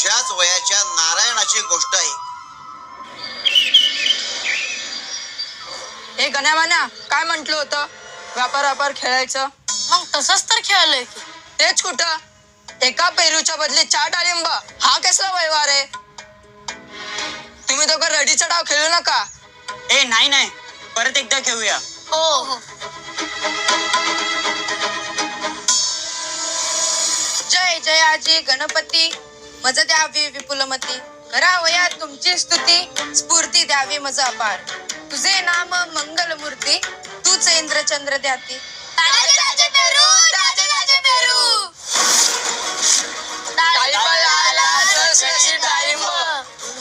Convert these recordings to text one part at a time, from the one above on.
तुझ्याच वयाच्या नारायणाची गोष्ट आहे. हे गण्यामान्या काय म्हंटल होतं, व्यापार खेळायचं? मग तसंच तर खेळलोय की. तेच कुठं, एका पेरूच्या बदले 4 डाळिंब, हा कसला व्यवहार आहे? तुम्ही दोघं रडीचा डाव खेळू नका. ए नाही, परत एकदा खेळूया. हो. जय जयाजी गणपती, मज द्यावी विपुलमती, करावया तुमची स्तुती, स्फूर्ती द्यावी मज अपार. तुझे नाम मंगलमूर्ती, तूच इंद्रचंद्र द्याती. ताजे ताजे पेरू, ताजे ताजे पेरू.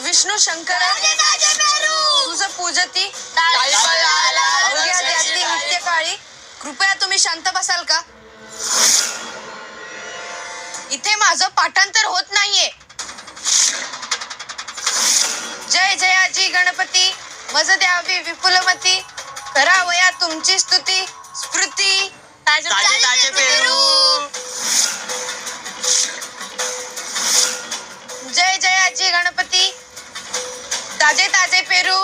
विष्णू शंकर ताजे ताजे पेरू. तुझं पूजती, ताजे अवघ्या द्याती नित्य काळी. कृपया तुम्ही शांत बसाल का? इथे माझं पाठांतर होत नाहीये. जय जयाजी गणपती, मज द्यावी विपुलमती, करावया तुमची स्तुती, स्फूर्ती ताजे ताजे पेरू. जय जयाजी गणपती, ताजे ताजे पेरू.